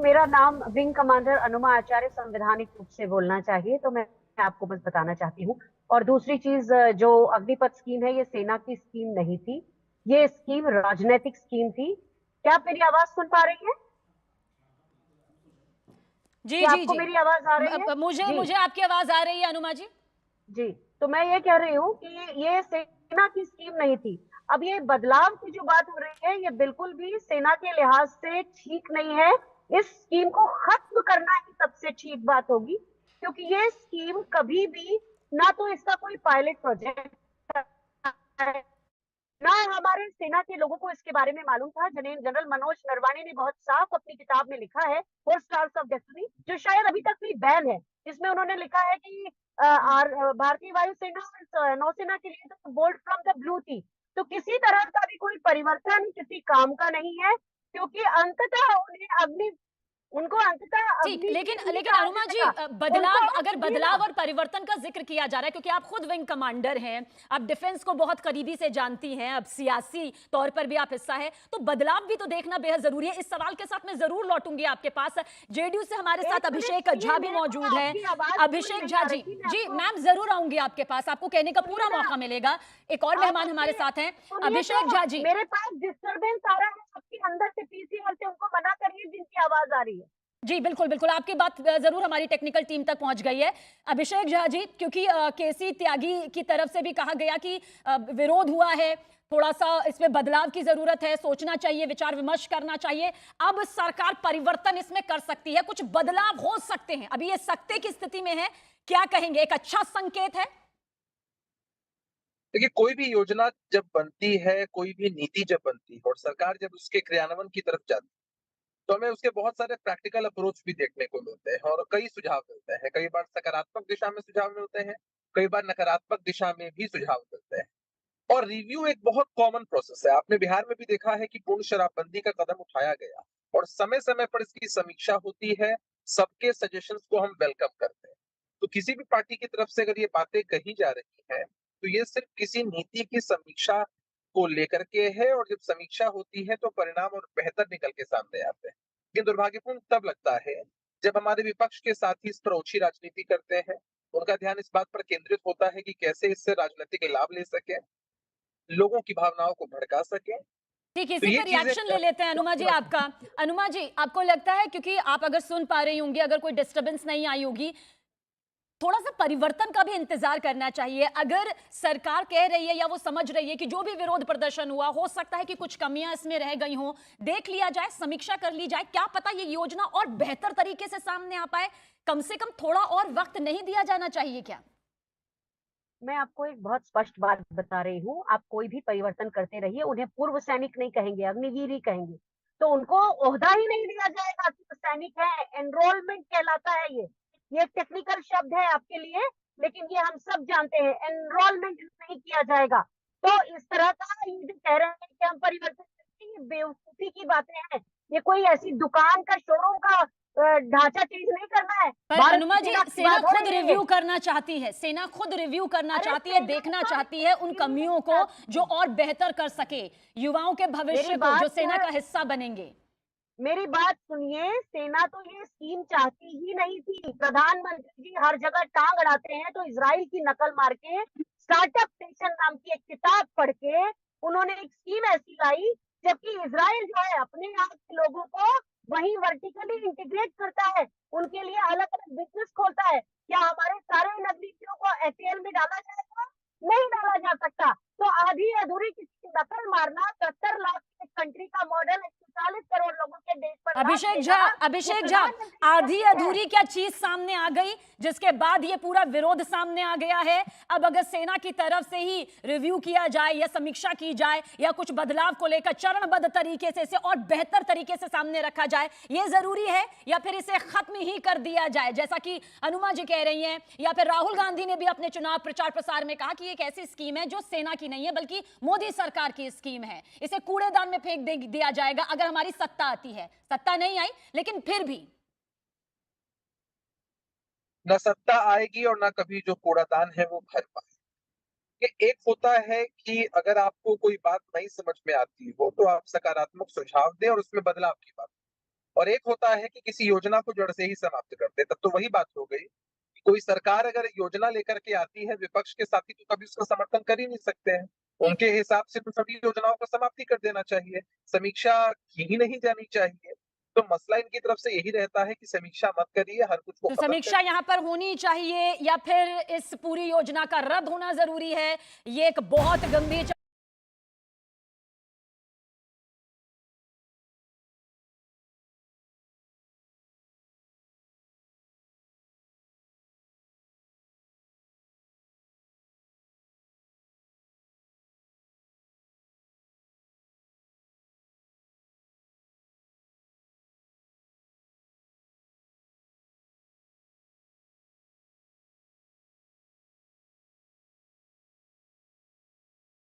मेरा नाम wing commander अनुमा आचार्य संवैधानिक रूप से बोलना चाहिए, तो मैं आपको बस बताना चाहती हूँ। और दूसरी चीज, जो अग्निपथ स्कीम है, ये सेना की स्कीम नहीं थी। ये स्कीम राजनीतिक स्कीम थी। क्या आप मेरी आवाज सुन पा रही हैं? जी क्या जी आपको जी। मेरी आवाज आ रही है? मुझे जी मुझे आपकी आवाज आ रही है अनुमा जी। जी। तो मैं ये कह रही हूँ कि ये सेना की स्कीम नहीं थी। अब ये बदलाव की जो बात हो रही है, ये बिल्कुल भी सेना के लिहाज से ठीक नहीं है। इस स्कीम को खत्म करना ही सबसे ठीक बात होगी, क्योंकि ये स्कीम कभी भी, ना तो इसका कोई पायलट प्रोजेक्ट है, ना हमारे सेना के लोगों को इसके बारे में मालूम था। जनरल मनोज नरवाणे ने बहुत साफ अपनी किताब में लिखा है, फोर स्टार्स ऑफ डेस्टिनी, जो शायद अभी तक भी बैन है। इसमें उन्होंने लिखा है कि भारतीय वायुसेना और नौसेना के लिए तो बोल्ट फ्रॉम द ब्लू थी। तो किसी तरह का भी कोई परिवर्तन किसी काम का नहीं है, क्योंकि अंततः उनको अंततः जी, अग्नि लेकिन वीर नहीं लेकिन कहा अनुमा जी, जाएगा। बदलाव, उनको अगर सीमा। बदलाव और परिवर्तन का जिक्र किया जा रहा है, क्योंकि आप खुद विंग कमांडर हैं, आप डिफेंस को बहुत करीबी से जानती हैं, अब सियासी तौर पर भी आप हिस्सा है, तो बदलाव भी तो देखना बेहद जरूरी है। इस सवाल के साथ मैं जरूर लौटूंगी आपके पास। जेडीयू से हमारे एक साथ मिनट अभिषेक सुनिए, झा भी मेरे को मौजूद है। आपकी आवाज पूरी अभिषेक नहीं झा आ रही जी, थी। मैं जी आपको मैम जरूर आऊंगी आपके पास, आपको कहने का सुनिए पूरा ना। मौका मिलेगा। एक और आप मेहमान हमारे अपने साथ हैं, सुनिए अभिषेक तो। झा जी। मेरे पास डिस्टरबेंस आ रहा है आपके अंदर से, पीसी हॉल से। उनको मना करिए जिनकी आवाज आ रही है। जी बिल्कुल बिल्कुल, आपकी बात जरूर हमारी टेक्निकल टीम तक पहुंच गई है। अभिषेक झा जी, क्योंकि केसी त्यागी की तरफ से भी कहा गया कि विरोध हुआ है, थोड़ा सा इसमें बदलाव की जरूरत है, सोचना चाहिए, विचार विमर्श करना चाहिए। अब सरकार परिवर्तन इसमें कर सकती है, कुछ बदलाव हो सकते हैं, अभी ये सकते की स्थिति में है। क्या कहेंगे, एक अच्छा संकेत है? देखिए, कोई भी योजना जब बनती है, कोई भी नीति जब बनती है और सरकार जब उसके क्रियान्वयन की तरफ जाती है, तो हमें उसके बहुत सारे प्रैक्टिकल अप्रोच भी देखने को मिलते हैं और कई सुझाव मिलते हैं। कई बार सकारात्मक दिशा में सुझाव मिलते हैं, कई बार नकारात्मक दिशा में भी सुझाव मिलते हैं। और रिव्यू एक बहुत कॉमन प्रोसेस है। आपने बिहार में भी देखा है कि पूर्ण शराबबंदी का कदम उठाया गया और समय-समय पर इसकी समीक्षा होती है, सबके सजेशंस को हम वेलकम करते हैं। तो किसी भी पार्टी की तरफ से अगर ये बातें कही जा रही हैं, तो ये सिर्फ किसी नीति की समीक्षा को लेकर के है और जब समीक्षा होती है तो परिणाम और बेहतर निकल के सामने आते हैं। लेकिन दुर्भाग्यपूर्ण तब लगता है जब हमारे विपक्ष के साथी इस पर ओछी राजनीति करते हैं। उनका ध्यान इस बात पर केंद्रित होता है कि कैसे इससे राजनीतिक लाभ ले सकें, लोगों की भावनाओं को भड़का सकें। ठीक, तो इसी ये पर चीजें रिएक्शन ले लेते हैं अनुमा जी आपका। अनुमा जी, आपको लगता है, क्योंकि आप अगर सुन पा रही होंगी, अगर कोई डिस्टरबेंस नहीं आई होगी, थोड़ा सा परिवर्तन का भी इंतजार करना चाहिए? अगर सरकार कह रही है या वो समझ रही है कि जो भी विरोध प्रदर्शन हुआ, हो सकता है कि कुछ कमियां इसमें रह गई हों, देख लिया जाए, समीक्षा कर ली जाए, क्या पता ये योजना और बेहतर तरीके से सामने आ पाए। कम से कम थोड़ा और वक्त नहीं दिया जाना चाहिए क्या? मैं आपको एक बहुत स्पष्ट बात बता रही हूँ। आप कोई भी परिवर्तन करते रहिए, उन्हें पूर्व सैनिक नहीं कहेंगे, अग्निवीर ही कहेंगे। तो उनको ओहदा ही नहीं दिया जाएगा कि वो सैनिक है। एनरोलमेंट कहलाता है ये एक टेक्निकल शब्द है आपके लिए, लेकिन ये हम सब जानते हैं, एनरोलमेंट नहीं किया जाएगा। तो इस तरह का ये जो कह रहे हैं कि हम परिवर्तन करेंगे, ये बेवकूफी की बातें हैं। ये कोई ऐसी दुकान का, शोरूम का ढांचा चेंज नहीं करना है। पर भारत की अनुमा जी, सेना की सेना बात हो खुद रही है ये। रिव्यू करना चाहती है, सेना खुद रिव्यू करना अरे चाहती है, सेना देखना तो चाहती है उन रिव्यू कमियों नहीं को जो चाहती। और बेहतर कर सके, युवाओं के मेरी भविष्य को, जो बात सेना का हिस्सा बनेंगे। मेरी बात सुनिए। सेना तो ये स्कीम चाहती ही नहीं थी। प्रधानमंत्री जी हर जगह टांग अड़ाते हैं, तो इजराइल की नकल मार के, स्टार्टअप नेशन नाम की एक किताब पढ़ के उन्होंने एक स्कीम ऐसी लाई, जबकि इजराइल जो है अपने यहाँ के लोगों को वहीं वर्टिकली इंटीग्रेट करता है, उनके लिए अलग अलग बिजनेस खोलता है। क्या हमारे सारे नगरीयों को एफएल में डाला जाएगा? नहीं डाला जा सकता। तो आधी अधूरी किसी की नकल मारना, 70 लाख की कंट्री का मॉडल 140 करोड़ लोगों के देश पर राज अभिषेक झा, देना, ये अभिषेक झा, प्रधानमंत्री की आधी अपील है। अधूरी क्या चीज सामने आ गई जिसके बाद ये पूरा विरोध सामने आ गया है? अब अगर सेना की तरफ से ही रिव्यू किया जाए या समीक्षा की जाए या कुछ बदलाव को लेकर चरणबद्ध तरीके से इसे और बेहतर तरीके से सामने रखा जाए, ये जरूरी है, या फिर इसे खत्म ही कर दिया जाए जैसा कि अनुमा जी कह रही हैं, या फिर राहुल गांधी ने भी अपने चुनाव प्रचार प्रसार में कहा कि एक ऐसी स्कीम है जो सेना की नहीं है बल्कि मोदी सरकार की स्कीम है, इसे कूड़ेदान में फेंक दिया जाएगा अगर हमारी सत्ता आती है। सत्ता नहीं आई, लेकिन फिर भी ना सत्ता आएगी और ना कभी जो कूड़ादान है वो भर पाए। ये एक होता है कि अगर आपको कोई बात नहीं समझ में आती हो तो आप सकारात्मक सुझाव दें और उसमें बदलाव की बात। और एक होता है कि किसी योजना को जड़ से ही समाप्त कर दे। तब तो वही बात हो गई कि कोई सरकार अगर योजना लेकर के आती है विपक्ष के साथी तो कभी उसका समर्थन कर ही नहीं सकते हैं। उनके हिसाब से तो सभी योजनाओं को समाप्ति कर देना चाहिए, समीक्षा की ही नहीं जानी चाहिए। तो मसला इनकी तरफ से यही रहता है कि समीक्षा मत करिए, हर कुछ को तो खत्म समीक्षा यहाँ पर होनी चाहिए या फिर इस पूरी योजना का रद्द होना जरूरी है? ये एक बहुत गंभीर